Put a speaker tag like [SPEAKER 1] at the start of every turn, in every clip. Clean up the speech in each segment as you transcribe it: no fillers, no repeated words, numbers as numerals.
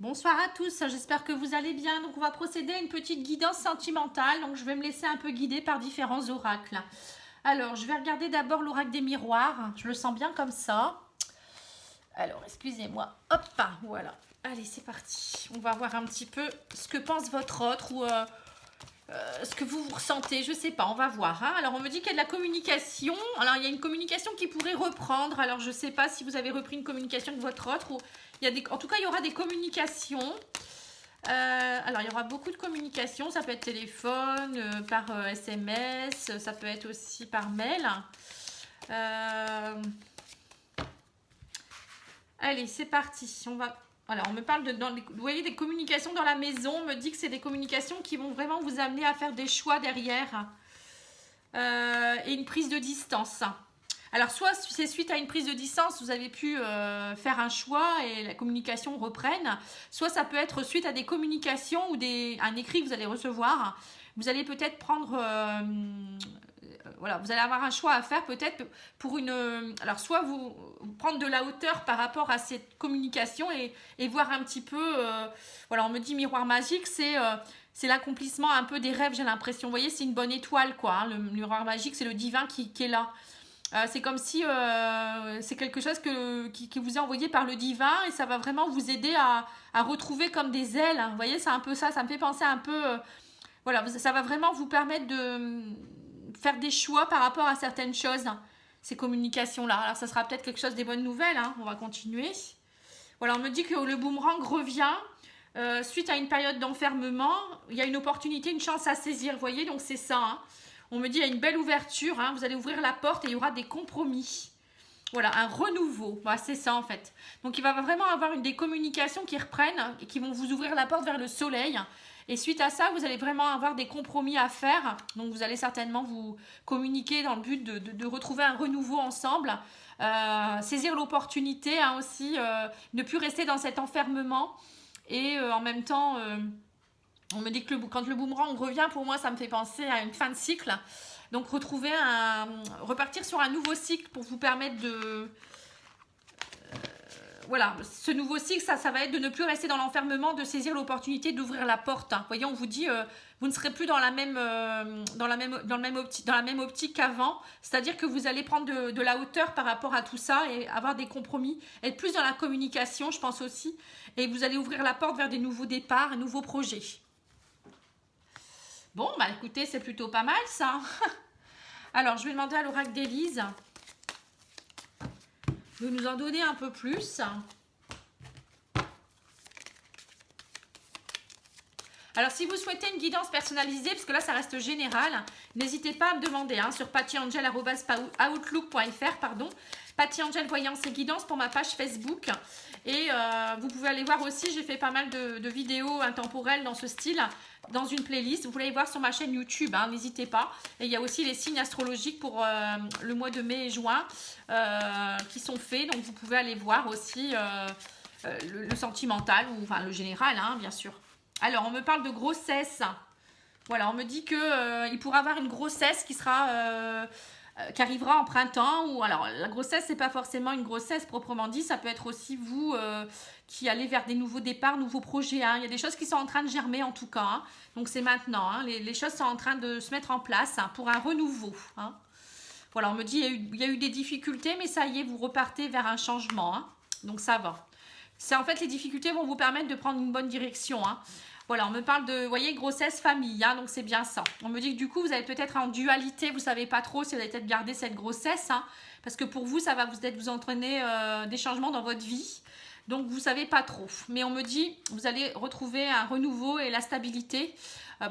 [SPEAKER 1] Bonsoir à tous, j'espère que vous allez bien. Donc on va procéder à une petite guidance sentimentale. Donc je vais me laisser un peu guider par différents oracles. Alors je vais regarder d'abord l'oracle des miroirs. Je le sens bien comme ça. Alors excusez-moi. Hop, voilà. Allez, c'est parti. On va voir un petit peu ce que pense votre autre ou ce que vous ressentez. Je sais pas, on va voir. Hein. Alors on me dit qu'il y a de la communication. Alors il y a une communication qui pourrait reprendre. Alors je sais pas si vous avez repris une communication avec votre autre ou il y a des... En tout cas, il y aura des communications. Alors, il y aura beaucoup de communication. Ça peut être téléphone, par SMS, ça peut être aussi par mail. Euh, Allez, c'est parti. Voilà, on me parle vous voyez, des communications dans la maison. On me dit que c'est des communications qui vont vraiment vous amener à faire des choix derrière et une prise de distance. Alors, soit c'est suite à une prise de distance, vous avez pu faire un choix et la communication reprenne, soit ça peut être suite à des communications ou un écrit que vous allez recevoir. Vous allez peut-être prendre, voilà, vous allez avoir un choix à faire peut-être pour alors soit vous prendre de la hauteur par rapport à cette communication et voir un petit peu, voilà, on me dit miroir magique, c'est l'accomplissement un peu des rêves, j'ai l'impression. Vous voyez, c'est une bonne étoile, quoi. Hein. Le miroir magique, c'est le divin qui est là. C'est comme si c'est quelque chose qui vous est envoyé par le divin et ça va vraiment vous aider à retrouver comme des ailes. Vous voyez, c'est un peu ça. Ça me fait penser un peu... voilà, ça va vraiment vous permettre de faire des choix par rapport à certaines choses, hein, ces communications-là. Alors, ça sera peut-être quelque chose des bonnes nouvelles. Hein, on va continuer. Voilà, on me dit que le boomerang revient. Suite à une période d'enfermement, il y a une opportunité, une chance à saisir. Vous voyez, donc c'est ça. Hein. On me dit il y a une belle ouverture, hein, vous allez ouvrir la porte et il y aura des compromis. Voilà, un renouveau. Voilà, c'est ça en fait. Donc il va vraiment avoir des communications qui reprennent et qui vont vous ouvrir la porte vers le soleil. Et suite à ça, vous allez vraiment avoir des compromis à faire. Donc vous allez certainement vous communiquer dans le but de retrouver un renouveau ensemble. Saisir l'opportunité hein, aussi, ne plus rester dans cet enfermement. Et en même temps... on me dit que quand le boomerang revient, pour moi, ça me fait penser à une fin de cycle. Donc, repartir sur un nouveau cycle pour vous permettre de... voilà, ce nouveau cycle, ça va être de ne plus rester dans l'enfermement, de saisir l'opportunité d'ouvrir la porte. Hein. Vous voyez, on vous dit, vous ne serez plus dans la même optique qu'avant. C'est-à-dire que vous allez prendre de la hauteur par rapport à tout ça et avoir des compromis, être plus dans la communication, je pense aussi. Et vous allez ouvrir la porte vers des nouveaux départs, un nouveau projet. Bon, bah écoutez, c'est plutôt pas mal ça. Alors, je vais demander à l'oracle d'Élise de nous en donner un peu plus. Alors, si vous souhaitez une guidance personnalisée, parce que là, ça reste général, n'hésitez pas à me demander hein, sur pattyangel.outlook.fr, pardon. Patty Angel Voyance et Guidance pour ma page Facebook. Et vous pouvez aller voir aussi, j'ai fait pas mal de vidéos intemporelles dans ce style, dans une playlist. Vous pouvez aller voir sur ma chaîne YouTube, hein, n'hésitez pas. Et il y a aussi les signes astrologiques pour le mois de mai et juin qui sont faits. Donc vous pouvez aller voir aussi le sentimental, ou enfin le général, hein, bien sûr. Alors, on me parle de grossesse. Voilà, on me dit qu'il pourra avoir une grossesse qui arrivera en printemps. Ou alors, la grossesse, c'est pas forcément une grossesse proprement dit. Ça peut être aussi vous qui allez vers des nouveaux départs, nouveaux projets. Hein. Il y a des choses qui sont en train de germer en tout cas. Hein. Donc, c'est maintenant. Hein. Les choses sont en train de se mettre en place hein, pour un renouveau. Hein. Voilà, on me dit il y a eu des difficultés, mais ça y est, vous repartez vers un changement. Hein. Donc, ça va. En fait, les difficultés vont vous permettre de prendre une bonne direction. Hein. Voilà, on me parle de, vous voyez, grossesse, famille, hein, donc c'est bien ça. On me dit que du coup, vous allez peut-être en dualité, vous ne savez pas trop si vous allez peut-être garder cette grossesse, hein, parce que pour vous, ça va vous entraîner des changements dans votre vie. Donc, vous ne savez pas trop. Mais on me dit, vous allez retrouver un renouveau et la stabilité.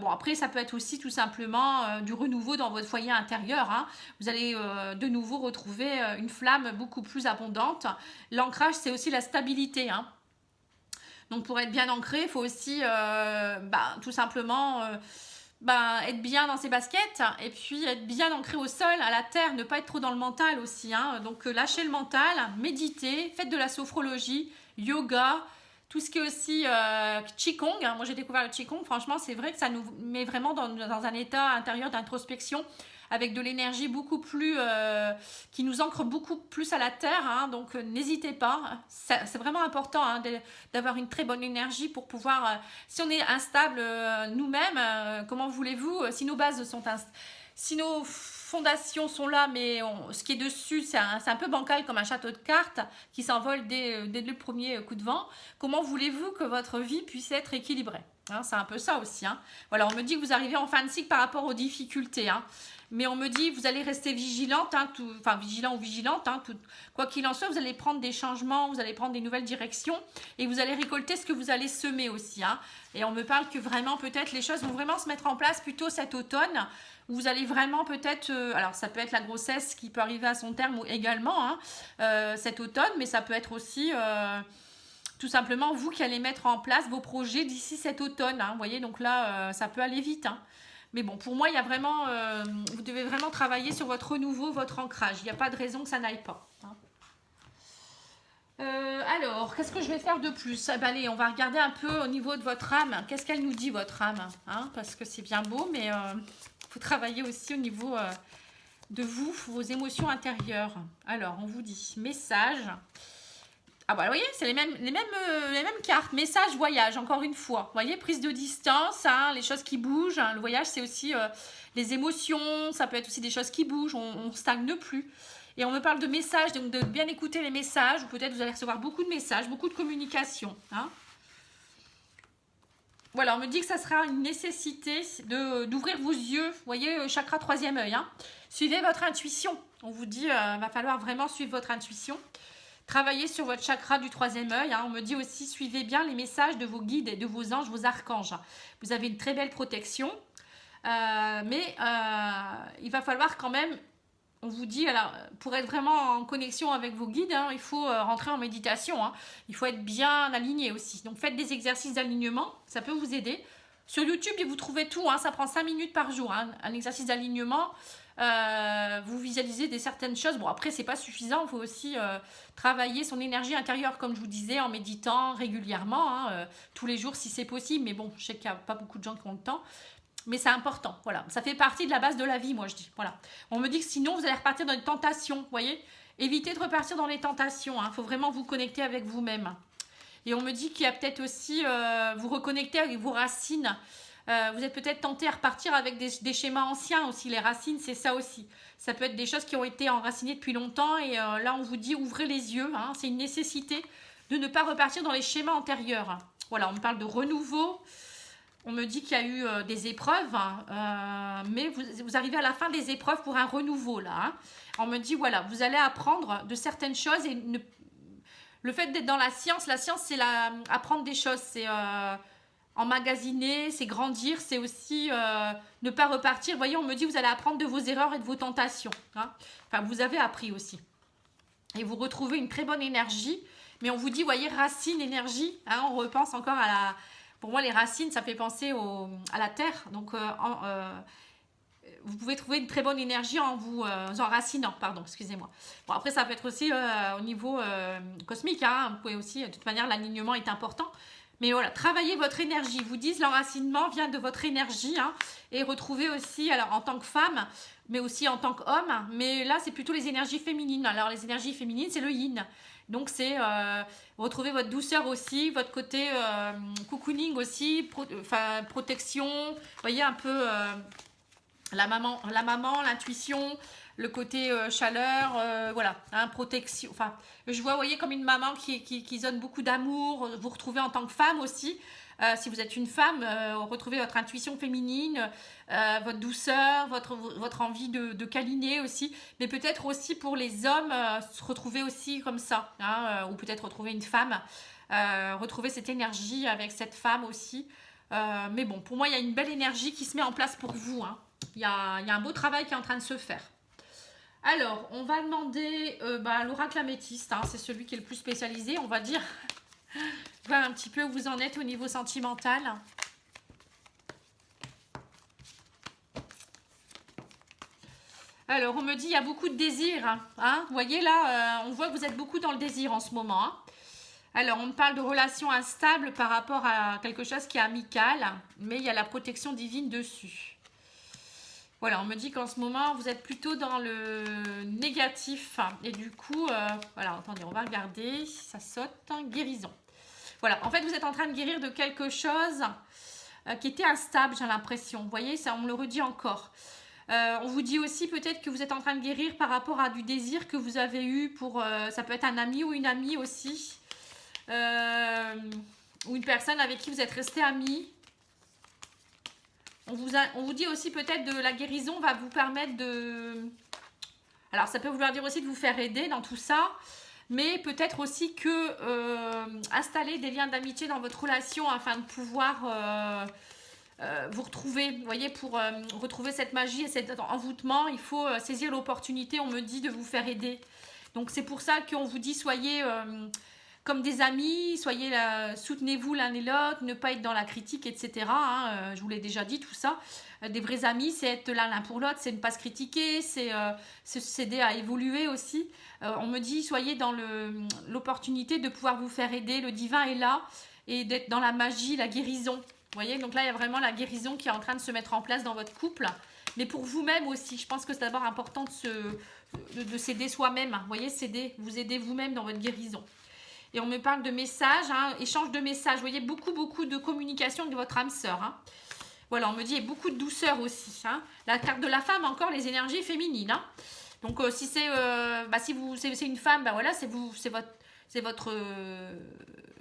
[SPEAKER 1] Bon, après, ça peut être aussi tout simplement du renouveau dans votre foyer intérieur. Hein. Vous allez de nouveau retrouver une flamme beaucoup plus abondante. L'ancrage, c'est aussi la stabilité, hein. Donc pour être bien ancré, il faut aussi tout simplement être bien dans ses baskets et puis être bien ancré au sol, à la terre, ne pas être trop dans le mental aussi. Hein. Donc lâchez le mental, méditez, faites de la sophrologie, yoga, tout ce qui est aussi Qigong. Hein. Moi j'ai découvert le Qigong, franchement c'est vrai que ça nous met vraiment dans un état intérieur d'introspection. avec de l'énergie beaucoup plus, qui nous ancre beaucoup plus à la terre, hein, donc n'hésitez pas, c'est vraiment important hein, d'avoir une très bonne énergie pour pouvoir, si on est instable nous-mêmes, comment voulez-vous, si nos bases sont instables, si nos fondations sont là, mais ce qui est dessus, c'est un peu bancal comme un château de cartes qui s'envole dès le premier coup de vent. Comment voulez-vous que votre vie puisse être équilibrée hein, c'est un peu ça aussi. Hein. Voilà, on me dit que vous arrivez en fin de cycle par rapport aux difficultés. Hein. Mais on me dit vous allez rester vigilante, hein, enfin vigilant ou vigilante. Hein, quoi qu'il en soit, vous allez prendre des changements, vous allez prendre des nouvelles directions et vous allez récolter ce que vous allez semer aussi. Hein. Et on me parle que vraiment peut-être les choses vont vraiment se mettre en place plutôt cet automne. Vous allez vraiment peut-être, alors ça peut être la grossesse qui peut arriver à son terme également hein, cet automne, mais ça peut être aussi tout simplement vous qui allez mettre en place vos projets d'ici cet automne. Hein, vous voyez, donc là, ça peut aller vite. Hein. Mais bon, pour moi, il y a vraiment, vous devez vraiment travailler sur votre renouveau, votre ancrage. Il n'y a pas de raison que ça n'aille pas. Hein. Alors, qu'est-ce que je vais faire de plus? Ben, allez, on va regarder un peu au niveau de votre âme. Qu'est-ce qu'elle nous dit, votre âme hein? Parce que c'est bien beau, mais faut travailler aussi au niveau de vous, vos émotions intérieures. Alors, on vous dit message. Ah bah, vous voyez, c'est les mêmes cartes. Message, voyage, encore une fois. Vous voyez, prise de distance, hein, les choses qui bougent. Hein. Le voyage, c'est aussi les émotions. Ça peut être aussi des choses qui bougent. On ne stagne plus. Et on me parle de messages, donc de bien écouter les messages. Ou peut-être vous allez recevoir beaucoup de messages, beaucoup de communication. Hein. Voilà, on me dit que ça sera une nécessité d'ouvrir vos yeux. Vous voyez, chakra troisième œil. Hein. Suivez votre intuition. On vous dit, va falloir vraiment suivre votre intuition. Travaillez sur votre chakra du troisième œil. Hein. On me dit aussi, suivez bien les messages de vos guides et de vos anges, vos archanges. Vous avez une très belle protection. Mais il va falloir quand même, on vous dit, alors, pour être vraiment en connexion avec vos guides, hein, il faut rentrer en méditation. Hein. Il faut être bien aligné aussi. Donc, faites des exercices d'alignement. Ça peut vous aider. Sur YouTube, vous trouvez tout. Hein. Ça prend 5 minutes par jour. Hein. Un exercice d'alignement. Vous visualisez certaines choses. Bon, après, c'est pas suffisant. Il faut aussi travailler son énergie intérieure, comme je vous disais, en méditant régulièrement, hein, tous les jours si c'est possible. Mais bon, je sais qu'il n'y a pas beaucoup de gens qui ont le temps. Mais c'est important, voilà. Ça fait partie de la base de la vie, moi, je dis. Voilà. On me dit que sinon, vous allez repartir dans une tentation, vous voyez. Évitez de repartir dans les tentations. Il faut vraiment vous connecter avec vous-même. Et on me dit qu'il y a peut-être aussi vous reconnecter avec vos racines. Vous êtes peut-être tenté à repartir avec des schémas anciens aussi. Les racines, c'est ça aussi. Ça peut être des choses qui ont été enracinées depuis longtemps. Et là, on vous dit, ouvrez les yeux. Hein. C'est une nécessité de ne pas repartir dans les schémas antérieurs. Voilà, on me parle de renouveau. On me dit qu'il y a eu des épreuves, mais vous arrivez à la fin des épreuves pour un renouveau, là. Hein. On me dit, voilà, vous allez apprendre de certaines choses. Et le fait d'être dans la science, c'est apprendre des choses. C'est emmagasiner, c'est grandir, c'est aussi ne pas repartir. Vous voyez, on me dit, vous allez apprendre de vos erreurs et de vos tentations. Hein. Enfin, vous avez appris aussi. Et vous retrouvez une très bonne énergie. Mais on vous dit, voyez, racine, énergie. Hein, on repense encore à la... Pour moi, les racines, ça fait penser à la terre. Donc, vous pouvez trouver une très bonne énergie en vous enracinant. Pardon, excusez-moi. Bon, après, ça peut être aussi au niveau cosmique. Hein. Vous pouvez aussi, de toute manière, l'alignement est important. Mais voilà, travaillez votre énergie. Vous disent, l'enracinement vient de votre énergie. Hein, et retrouvez aussi, alors en tant que femme, mais aussi en tant qu'homme. Mais là, c'est plutôt les énergies féminines. Alors, les énergies féminines, c'est le yin. Donc, c'est retrouver votre douceur aussi, votre côté cocooning aussi, protection. Vous voyez un peu la maman, l'intuition, le côté chaleur, voilà, hein, protection. Enfin, je vois, vous voyez, comme une maman qui donne beaucoup d'amour. Vous retrouvez en tant que femme aussi. Si vous êtes une femme, retrouvez votre intuition féminine, votre douceur, votre envie de câliner aussi. Mais peut-être aussi pour les hommes, se retrouver aussi comme ça. Hein, ou peut-être retrouver une femme, retrouver cette énergie avec cette femme aussi. Mais bon, pour moi, il y a une belle énergie qui se met en place pour vous. Hein. Il y a un beau travail qui est en train de se faire. Alors, on va demander l'oracle améthyste. Hein, c'est celui qui est le plus spécialisé, on va dire. Voir un petit peu où vous en êtes au niveau sentimental. Alors, on me dit il y a beaucoup de désir. Hein, vous voyez là, on voit que vous êtes beaucoup dans le désir en ce moment. Hein. Alors, on me parle de relations instables par rapport à quelque chose qui est amical, mais il y a la protection divine dessus. Voilà, on me dit qu'en ce moment, vous êtes plutôt dans le négatif. Et du coup, voilà, attendez, on va regarder si ça saute. Guérison. Voilà, en fait, vous êtes en train de guérir de quelque chose qui était instable, j'ai l'impression. Vous voyez, ça, on me le redit encore. On vous dit aussi peut-être que vous êtes en train de guérir par rapport à du désir que vous avez eu pour... ça peut être un ami ou une amie aussi. Ou une personne avec qui vous êtes resté amis. On vous dit aussi peut-être de la guérison va vous permettre de... Alors ça peut vouloir dire aussi de vous faire aider dans tout ça. Mais peut-être aussi que installer des liens d'amitié dans votre relation afin de pouvoir... vous retrouver, vous voyez, pour retrouver cette magie et cet envoûtement, il faut saisir l'opportunité, on me dit, de vous faire aider. Donc c'est pour ça qu'on vous dit, soyez comme des amis, soyez soutenez-vous l'un et l'autre, ne pas être dans la critique, etc. Hein, je vous l'ai déjà dit, tout ça. Des vrais amis, c'est être l'un pour l'autre, c'est ne pas se critiquer, c'est s'aider à évoluer aussi. On me dit, soyez dans l'opportunité de pouvoir vous faire aider, le divin est là, et d'être dans la magie, la guérison. Vous voyez, donc là, il y a vraiment la guérison qui est en train de se mettre en place dans votre couple. Mais pour vous-même aussi, je pense que c'est d'abord important de s'aider soi-même. Vous voyez, vous aider vous-même dans votre guérison. Et on me parle de messages, hein, échange de messages. Vous voyez, beaucoup de communication avec votre âme sœur. Hein. Voilà, on me dit, et beaucoup de douceur aussi. Hein. La carte de la femme, encore les énergies féminines. Hein. Donc, si c'est une femme, bah voilà, c'est votre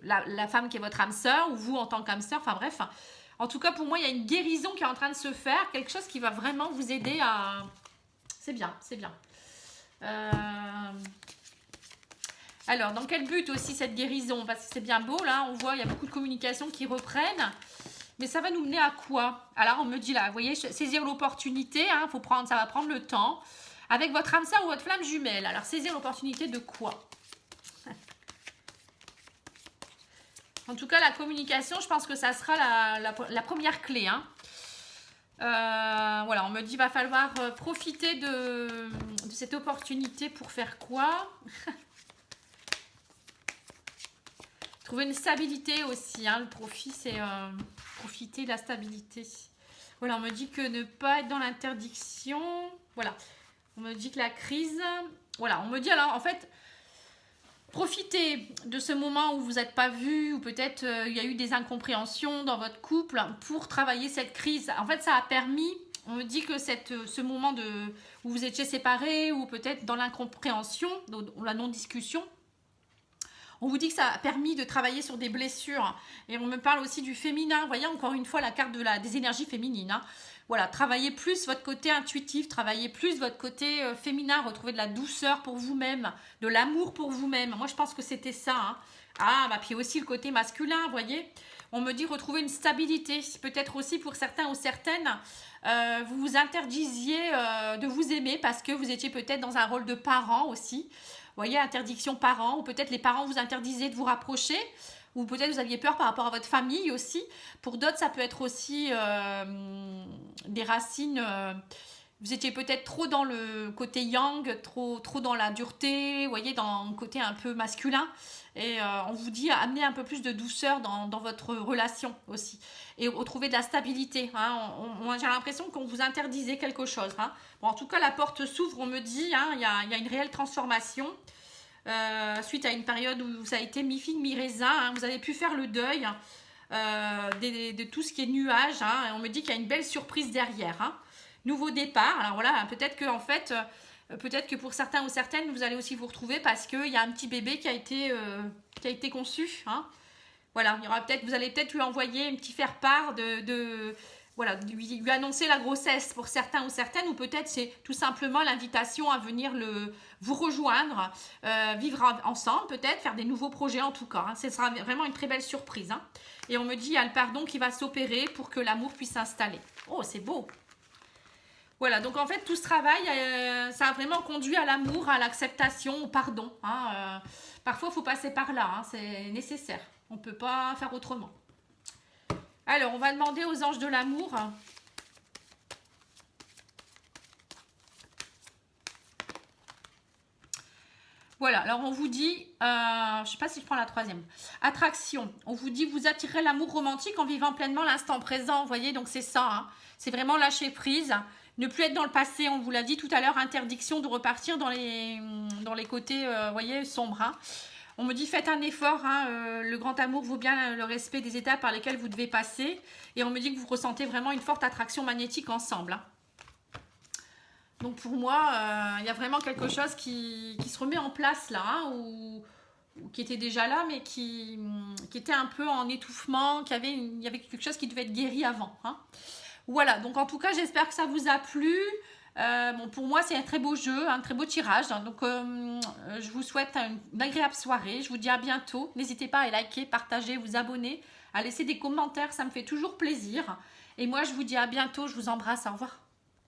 [SPEAKER 1] la femme qui est votre âme sœur, ou vous en tant qu'âme sœur, enfin bref. En tout cas, pour moi, il y a une guérison qui est en train de se faire, quelque chose qui va vraiment vous aider à... C'est bien, c'est bien. Alors, dans quel but aussi cette guérison? Parce que c'est bien beau, là, on voit, il y a beaucoup de communications qui reprennent. Mais ça va nous mener à quoi? Alors, on me dit là, vous voyez, saisir l'opportunité, hein, ça va prendre le temps. Avec votre âme sœur ou votre flamme jumelle. Alors, saisir l'opportunité de quoi? En tout cas, la communication, je pense que ça sera la première clé. Hein. Voilà, on me dit qu'il va falloir profiter de cette opportunité pour faire quoi? Trouver une stabilité aussi. Hein. Le profit, c'est profiter de la stabilité. Voilà, on me dit que ne pas être dans l'interdiction. Voilà, on me dit que la crise... Voilà, on me dit alors, en fait... Profitez de ce moment où vous n'êtes pas vu, ou peut-être il y a eu des incompréhensions dans votre couple pour travailler cette crise. En fait, ça a permis, on me dit que ce moment où vous étiez séparés, ou peut-être dans l'incompréhension, dans la non-discussion, on vous dit que ça a permis de travailler sur des blessures. Et on me parle aussi du féminin. Vous voyez, encore une fois, la carte des énergies féminines. Hein. Voilà, travaillez plus votre côté intuitif, travaillez plus votre côté féminin, retrouvez de la douceur pour vous-même, de l'amour pour vous-même. Moi, je pense que c'était ça. Hein. Ah, bah, puis aussi le côté masculin, vous voyez. On me dit retrouver une stabilité. Peut-être aussi pour certains ou certaines, vous vous interdisiez de vous aimer parce que vous étiez peut-être dans un rôle de parent aussi. Vous voyez, interdiction parents, ou peut-être les parents vous interdisaient de vous rapprocher, ou peut-être vous aviez peur par rapport à votre famille aussi. Pour d'autres, ça peut être aussi des racines. Vous étiez peut-être trop dans le côté yang, trop dans la dureté, vous voyez, dans le côté un peu masculin. Et on vous dit amener un peu plus de douceur dans votre relation aussi. Et retrouver de la stabilité. Hein. J'ai l'impression qu'on vous interdisait quelque chose. Hein. Bon, en tout cas, la porte s'ouvre, on me dit. Hein, il y a une réelle transformation. Suite à une période où ça a été mi-figue, mi-raisin. Hein, vous avez pu faire le deuil de tout ce qui est nuage. Hein, et on me dit qu'il y a une belle surprise derrière. Hein. Nouveau départ. Alors voilà, peut-être que en fait... peut-être que pour certains ou certaines, vous allez aussi vous retrouver parce qu'il y a un petit bébé qui a été conçu. Hein. Voilà, vous allez peut-être lui envoyer un petit faire-part voilà, lui annoncer la grossesse pour certains ou certaines, ou peut-être c'est tout simplement l'invitation à venir vous rejoindre, vivre ensemble peut-être, faire des nouveaux projets en tout cas. Hein. Ce sera vraiment une très belle surprise. Hein. Et on me dit, il y a le pardon qui va s'opérer pour que l'amour puisse s'installer. Oh, c'est beau! Voilà, donc en fait, tout ce travail, ça a vraiment conduit à l'amour, à l'acceptation, au pardon. Hein. Parfois, il faut passer par là, hein, c'est nécessaire. On ne peut pas faire autrement. Alors, on va demander aux anges de l'amour. Voilà, alors on vous dit, je ne sais pas si je prends la troisième. Attraction, on vous dit, vous attirez l'amour romantique en vivant pleinement l'instant présent. Vous voyez, donc c'est ça, hein. C'est vraiment lâcher prise. Ne plus être dans le passé, on vous l'a dit tout à l'heure, interdiction de repartir dans les côtés, voyez, sombres. Hein. On me dit faites un effort, hein, le grand amour vaut bien le respect des étapes par lesquelles vous devez passer. Et on me dit que vous ressentez vraiment une forte attraction magnétique ensemble. Hein. Donc pour moi, il y a vraiment quelque chose qui se remet en place là, hein, ou qui était déjà là, mais qui était un peu en étouffement, il y avait quelque chose qui devait être guéri avant. Hein. Voilà, donc en tout cas, j'espère que ça vous a plu. Bon, pour moi, c'est un très beau jeu, un très beau tirage. Donc, je vous souhaite une agréable soirée. Je vous dis à bientôt. N'hésitez pas à liker, partager, vous abonner, à laisser des commentaires. Ça me fait toujours plaisir. Et moi, je vous dis à bientôt. Je vous embrasse. Au revoir.